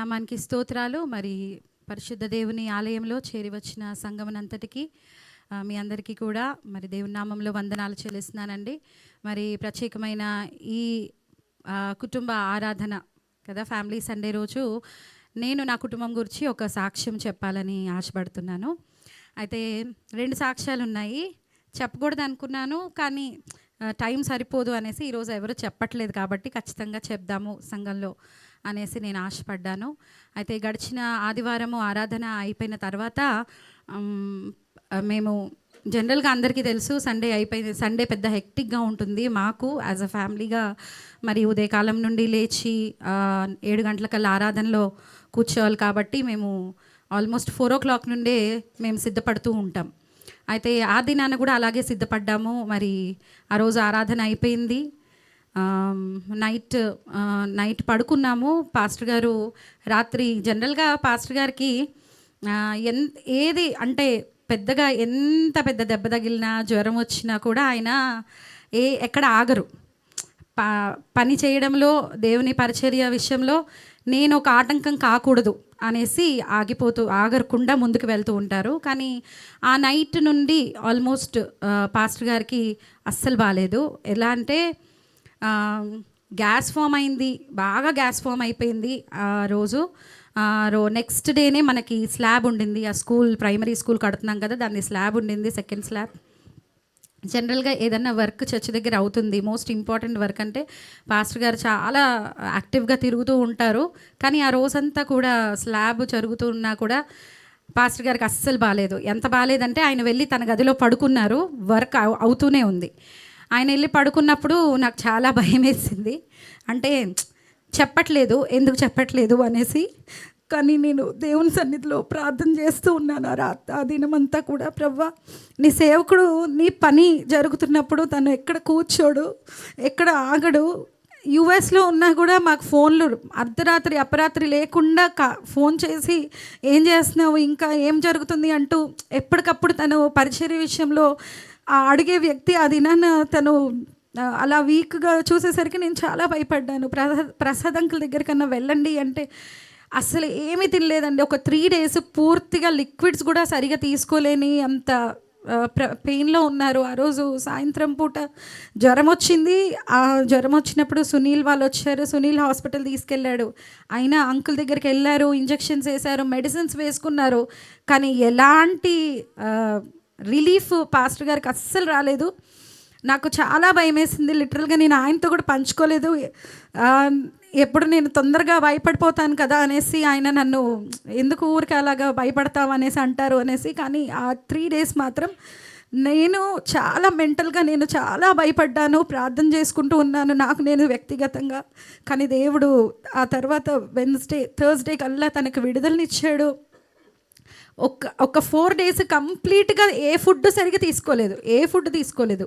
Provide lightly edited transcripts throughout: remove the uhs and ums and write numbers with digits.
నామానికి స్తోత్రాలు. మరి పరిశుద్ధ దేవుని ఆలయంలో చేరి వచ్చిన సంఘమునంతటికి మీ అందరికీ కూడా మరి దేవుని నామంలో వందనాలు చెల్లిస్తున్నానండి. మరి ప్రత్యేకమైన ఈ కుటుంబ ఆరాధన కదా, ఫ్యామిలీ సండే రోజు నేను నా కుటుంబం గురించి ఒక సాక్ష్యం చెప్పాలని ఆశపడుతున్నాను. అయితే 2 సాక్ష్యాలు ఉన్నాయి. చెప్పకూడదు అనుకున్నాను, కానీ టైం సరిపోదు అనేసి ఈరోజు ఎవరు చెప్పట్లేదు కాబట్టి ఖచ్చితంగా చెప్దాము సంఘంలో అనేసి నేను ఆశపడ్డాను. అయితే గడిచిన ఆదివారము ఆరాధన అయిపోయిన తర్వాత మేము జనరల్గా అందరికీ తెలుసు సండే పెద్ద హెక్టిక్గా ఉంటుంది మాకు యాజ్ అ ఫ్యామిలీగా. మరి ఉదయకాలం నుండి లేచి 7 గంటలకల్లా ఆరాధనలో కూర్చోవాలి కాబట్టి మేము ఆల్మోస్ట్ 4 o'clock నుండే మేము సిద్ధపడుతూ ఉంటాం. అయితే ఆ దినాన కూడా అలాగే సిద్ధపడ్డాము. మరి ఆ రోజు ఆరాధన అయిపోయింది. నైట్ పడుకున్నాము. పాస్టర్ గారు రాత్రి జనరల్గా పాస్టర్ గారికి ఏది అంటే పెద్దగా ఎంత పెద్ద దెబ్బ తగిలినా జ్వరం వచ్చినా కూడా ఆయన ఎక్కడ ఆగరు. పని చేయడంలో దేవుని పరిచర్య విషయంలో నేను ఒక ఆటంకం కాకూడదు అనేసి ఆగకుండా ముందుకు వెళ్తూ ఉంటారు. కానీ ఆ నైట్ నుండి ఆల్మోస్ట్ పాస్టర్ గారికి అస్సలు బాగాలేదు. ఎలా అంటే గ్యాస్ ఫామ్ అయింది, బాగా గ్యాస్ ఫామ్ అయిపోయింది ఆ రోజు. నెక్స్ట్ డేనే మనకి స్లాబ్ ఉండింది. ఆ ప్రైమరీ స్కూల్ కడుతున్నాం కదా, దాన్ని స్లాబ్ ఉండింది, సెకండ్ స్లాబ్. జనరల్గా ఏదన్నా వర్క్ చర్చ్ దగ్గర అవుతుంది, మోస్ట్ ఇంపార్టెంట్ వర్క్ అంటే పాస్టర్ గారు చాలా యాక్టివ్గా తిరుగుతూ ఉంటారు. కానీ ఆ రోజంతా కూడా స్లాబ్ జరుగుతూ ఉన్నా కూడా పాస్టర్ గారికి అస్సలు బాగాలేదు. ఎంత బాగాలేదంటే ఆయన వెళ్ళి తన గదిలో పడుకున్నారు, వర్క్ అవుతూనే ఉంది. ఆయన వెళ్ళి పడుకున్నప్పుడు నాకు చాలా భయం వేసింది. అంటే చెప్పట్లేదు, ఎందుకు చెప్పట్లేదు అనేసి. కానీ నేను దేవుని సన్నిధిలో ప్రార్థన చేస్తూ ఉన్నాను ఆ దినమంతా కూడా. ప్రవ్వా, నీ సేవకుడు నీ పని జరుగుతున్నప్పుడు తను ఎక్కడ కూర్చోడు, ఎక్కడ ఆగడు. యుఎస్లో ఉన్నా కూడా మాకు ఫోన్లు అర్ధరాత్రి అపరాత్రి లేకుండా ఫోన్ చేసి ఏం చేస్తున్నావు, ఇంకా ఏం జరుగుతుంది అంటూ ఎప్పటికప్పుడు తను పరిచర్య విషయంలో అడిగే వ్యక్తి. ఆ దినాన తను అలా వీక్గా చూసేసరికి నేను చాలా భయపడ్డాను. ప్రసాద్ అంకుల్ దగ్గర కన్నా వెళ్ళండి అంటే అసలు ఏమీ తినలేదండి. ఒక 3 days పూర్తిగా లిక్విడ్స్ కూడా సరిగా తీసుకోలేని అంత పెయిన్లో ఉన్నారు. ఆ రోజు సాయంత్రం పూట జ్వరం వచ్చింది. ఆ జ్వరం వచ్చినప్పుడు సునీల్ వాళ్ళు వచ్చారు, సునీల్ హాస్పిటల్ తీసుకెళ్ళాడు. అయినా అంకుల్ దగ్గరికి వెళ్ళారు, ఇంజెక్షన్స్ వేశారు, మెడిసిన్స్ వేసుకున్నారు. కానీ ఎలాంటి రిలీఫ్ పాస్టర్ గారికి అస్సలు రాలేదు. నాకు చాలా భయం వేసింది. లిటరల్గా నేను ఆయనతో కూడా పంచుకోలేదు. ఎప్పుడు నేను తొందరగా భయపడిపోతాను కదా అనేసి ఆయన నన్ను ఎందుకు ఊరికి అలాగా భయపడతావు అనేసి అంటారు అనేసి. కానీ ఆ 3 days మాత్రం నేను చాలా మెంటల్గా నేను చాలా భయపడ్డాను, ప్రార్థన చేసుకుంటూ ఉన్నాను నాకు నేను వ్యక్తిగతంగా. కానీ దేవుడు ఆ తర్వాత థర్స్డే కల్లా తనకు విడుదలనిచ్చాడు. ఒక 4 days కంప్లీట్గా ఏ ఫుడ్ సరిగా తీసుకోలేదు.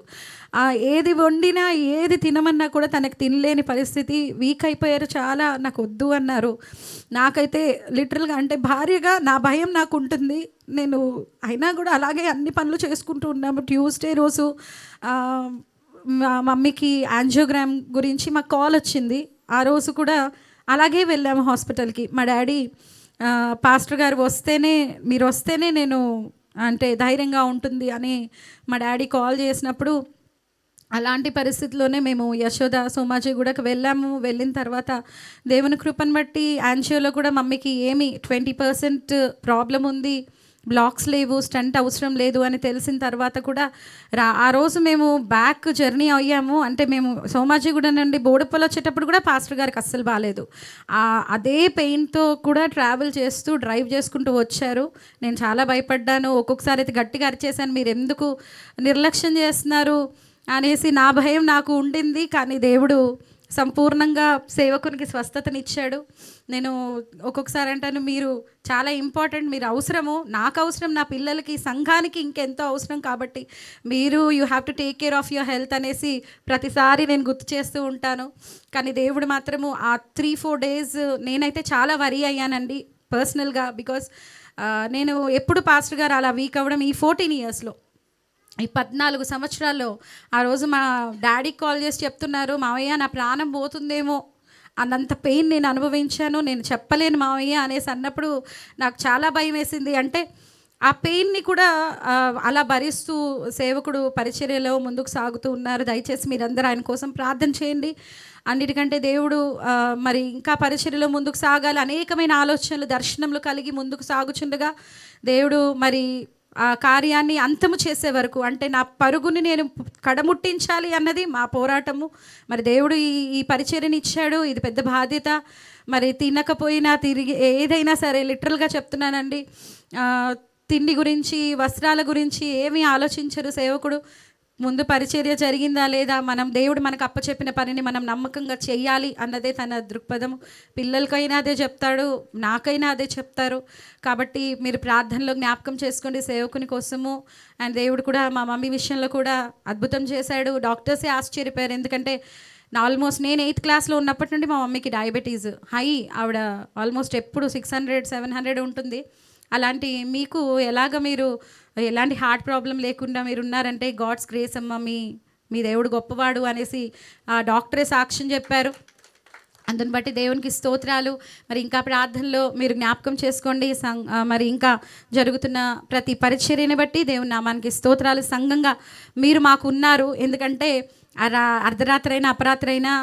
ఏది వండినా ఏది తినమన్నా కూడా తనకు తినలేని పరిస్థితి. వీక్ అయిపోయారు చాలా, నాకు వద్దు అన్నారు. నాకైతే లిటరల్గా అంటే భార్యగా నా భయం నాకు ఉంటుంది. నేను అయినా కూడా అలాగే అన్ని పనులు చేసుకుంటూ ఉన్నాము. ట్యూస్డే రోజు మా మమ్మీకి యాంజియోగ్రామ్ గురించి మాకు కాల్ వచ్చింది. ఆ రోజు కూడా అలాగే వెళ్ళాము హాస్పిటల్కి. మా డాడీ పాస్టర్ గారు మీరు వస్తేనే నేను అంటే ధైర్యంగా ఉంటుంది అని మా డాడీ కాల్ చేసినప్పుడు అలాంటి పరిస్థితిలోనే మేము యశోద సోమాజిగూడకు వెళ్ళాము. వెళ్ళిన తర్వాత దేవుని కృపను బట్టి యాంజియోలో కూడా మమ్మీకి ఏమి 20% ప్రాబ్లం ఉంది, బ్లాక్స్ లేవు, స్టంట్ అవసరం లేదు అని తెలిసిన తర్వాత కూడా ఆ రోజు మేము బ్యాక్ జర్నీ అయ్యాము. అంటే మేము సోమాజిగూడ నుండి బోడుప్పల్ వచ్చేటప్పుడు కూడా పాస్టర్ గారికి అస్సలు బాగాలేదు. అదే పెయిన్తో కూడా డ్రైవ్ చేసుకుంటూ వచ్చారు. నేను చాలా భయపడ్డాను. ఒక్కొక్కసారి అయితే గట్టిగా అరిచేశాను, మీరు ఎందుకు నిర్లక్ష్యం చేస్తున్నారు అనేసి నా భయం నాకు ఉండింది. కానీ దేవుడు సంపూర్ణంగా సేవకునికి స్వస్థతనిచ్చాడు. నేను ఒక్కొక్కసారి అంటాను, మీరు చాలా ఇంపార్టెంట్, మీరు అవసరము, నాకు అవసరం, నా పిల్లలకి సంఘానికి ఇంకెంతో అవసరం. కాబట్టి you have to take care of your health అనేసి ప్రతిసారి నేను గుర్తు చేస్తూ ఉంటాను. కానీ దేవుడు మాత్రము ఆ 3-4 days నేనైతే చాలా వరీ అయ్యానండి పర్సనల్గా. బికాస్ నేను ఎప్పుడు పాస్టర్ గారు అలా వీక్ అవ్వడం ఈ 14 yearsలో, ఈ 14 సంవత్సరాల్లో ఆ రోజు మా డాడీకి కాల్ చేసి చెప్తున్నారు, మావయ్య నా ప్రాణం పోతుందేమో అన్నంత పెయిన్ నేను అనుభవించాను, నేను చెప్పలేను మావయ్య అనేసి అన్నప్పుడు నాకు చాలా భయం వేసింది. అంటే ఆ పెయిన్ని కూడా అలా భరిస్తూ సేవకుడు పరిచర్యలో ముందుకు సాగుతూ ఉన్నారు. దయచేసి మీరందరూ ఆయన కోసం ప్రార్థన చేయండి. అన్నిటికంటే దేవుడు మరి ఇంకా పరిచర్యలో ముందుకు సాగాలి, అనేకమైన ఆలోచనలు దర్శనములు కలిగి ముందుకు సాగుచుండగా దేవుడు మరి ఆ కార్యాన్ని అంతము చేసే వరకు, అంటే నా పరుగుని నేను కడముట్టించాలి అన్నది మా పోరాటము. మరి దేవుడు ఈ పరిచర్యని ఇచ్చాడు, ఇది పెద్ద బాధ్యత. మరి తినకపోయినా తిరిగి ఏదైనా సరే, లిటరల్గా చెప్తున్నానండి, తిండి గురించి వస్త్రాల గురించి ఏమీ ఆలోచించరు సేవకుడు. ముందు పరిచర్య జరిగిందా లేదా, మనం దేవుడు మనకు అప్పచెప్పిన పనిని మనం నమ్మకంగా చేయాలి అన్నదే తన దృక్పథము. పిల్లలకైనా అదే చెప్తాడు, నాకైనా అదే చెప్తారు. కాబట్టి మీరు ప్రార్థనలో జ్ఞాపకం చేసుకోండి సేవకుని కోసము. అండ్ దేవుడు కూడా మా మమ్మీ విషయంలో కూడా అద్భుతం చేశాడు. డాక్టర్సే ఆశ్చర్యపోయారు, ఎందుకంటే ఆల్మోస్ట్ నేను 8th క్లాస్లో ఉన్నప్పటి నుండి మా మమ్మీకి డయాబెటీస్ హై. ఆవిడ ఆల్మోస్ట్ ఎప్పుడు 600-700 ఉంటుంది. అలాంటి మీకు మీరు ఎలాంటి హార్ట్ ప్రాబ్లం లేకుండా మీరు ఉన్నారంటే గాడ్స్ గ్రేస్ అమ్మ, మీ దేవుడు గొప్పవాడు అనేసి ఆ డాక్టరే సాక్ష్యం చెప్పారు. అందుని బట్టి దేవునికి స్తోత్రాలు. మరి ఇంకా ప్రార్థనలో మీరు జ్ఞాపకం చేసుకోండి. మరి ఇంకా జరుగుతున్న ప్రతి పరిచర్యని బట్టి దేవుని నామానికి స్తోత్రాలు. సంఘంగా మీరు మాకు ఉన్నారు, ఎందుకంటే అర్ధరాత్రి అయినా అపరాత్రి అయినా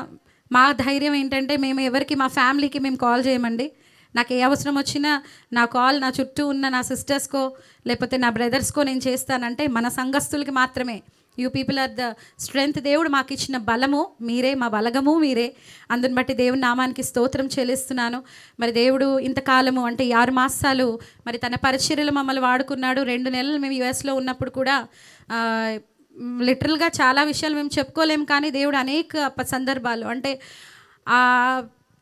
మా ధైర్యం ఏంటంటే మేము ఎవరికి, మా ఫ్యామిలీకి మేము కాల్ చేయమండి. నాకు ఏ అవసరం వచ్చినా నా కాల్ నా చుట్టూ ఉన్న నా సిస్టర్స్కో లేకపోతే నా బ్రదర్స్కో నేను చేస్తానంటే మన సంఘస్థులకి మాత్రమే. You people are the strength. దేవుడు మాకు ఇచ్చిన బలము మీరే, మా బలగము మీరే. అందుని బట్టి దేవుని నామానికి స్తోత్రం చెల్లిస్తున్నాను. మరి దేవుడు ఇంతకాలము అంటే 6 మాసాలు మరి తన పరిచర్యలు మమ్మల్ని వాడుకున్నాడు. 2 నెలలు మేము యుఎస్లో ఉన్నప్పుడు కూడా లిటరల్గా చాలా విషయాలు మేము చెప్పుకోలేము, కానీ దేవుడు అనేక సందర్భాలు, అంటే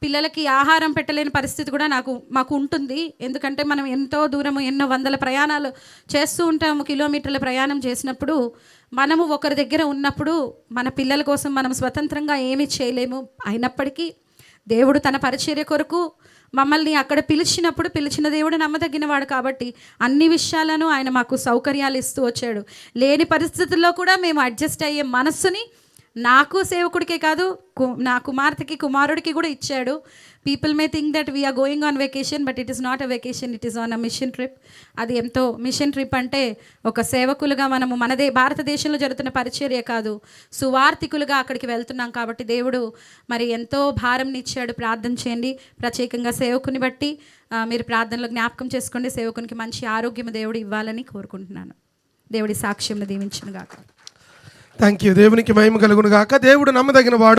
పిల్లలకి ఆహారం పెట్టలేని పరిస్థితి కూడా మాకు ఉంటుంది. ఎందుకంటే మనం ఎంతో దూరము, ఎన్నో వందల ప్రయాణాలు చేస్తూ ఉంటాము. కిలోమీటర్ల ప్రయాణం చేసినప్పుడు మనము ఒకరి దగ్గర ఉన్నప్పుడు మన పిల్లల కోసం మనం స్వతంత్రంగా ఏమీ చేయలేము. అయినప్పటికీ దేవుడు తన పరిచర్య కొరకు మమ్మల్ని అక్కడ పిలిచిన దేవుడు నమ్మదగినవాడు కాబట్టి అన్ని విషయాలను ఆయన మాకు సౌకర్యాలు ఇస్తూ వచ్చాడు. లేని పరిస్థితుల్లో కూడా మేము అడ్జస్ట్ అయ్యే మనస్సుని నాకు సేవకుడికే కాదు, నా కుమార్తెకి కుమారుడికి కూడా ఇచ్చాడు. People may think that we are going on vacation, but it is not a vacation, it is on a mission trip. అది ఎంతో మిషన్ ట్రిప్ అంటే ఒక సేవకులుగా మనము భారతదేశంలో జరుగుతున్న పరిచర్య కాదు, సువార్థికులుగా అక్కడికి వెళ్తున్నాం. కాబట్టి దేవుడు మరి ఎంతో భారం ఇచ్చాడు. ప్రార్థన చేయండి. ప్రత్యేకంగా సేవకుని బట్టి మీరు ప్రార్థనలో జ్ఞాపకం చేసుకోండి. సేవకునికి మంచి ఆరోగ్యం దేవుడు ఇవ్వాలని కోరుకుంటున్నాను. దేవుడి సాక్ష్యం దీవించును గాక. Thank you. దేవునికి మహిమ కలుగును గాక. దేవుడు నమ్మదగిన వాడు.